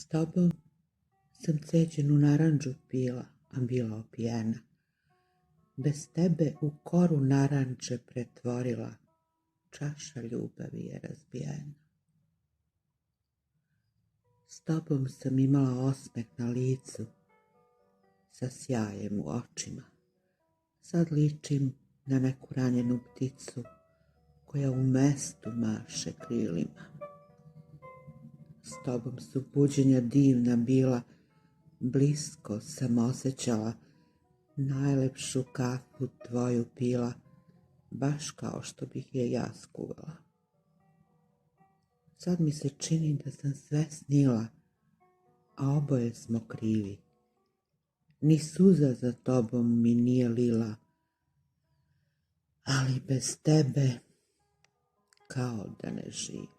S tobom sam ceđenu narandžu pila, a bila opijena. Bez tebe u koru narandže pretvorila, čaša ljubavi je razbijena. S tobom sam imala osmeh na licu, sa sjajem u očima. Sad ličim na neku ranjenu pticu, koja u mestu maše krilima. S tobom su buđenja divna bila, blisko sam osjećala, najlepšu kafu tvoju pila, baš kao što bih je ja skuvala. Sad mi se čini da sam sve snila, a oboje smo krivi. Ni suza za tobom mi nije lila, ali bez tebe kao da ne živim.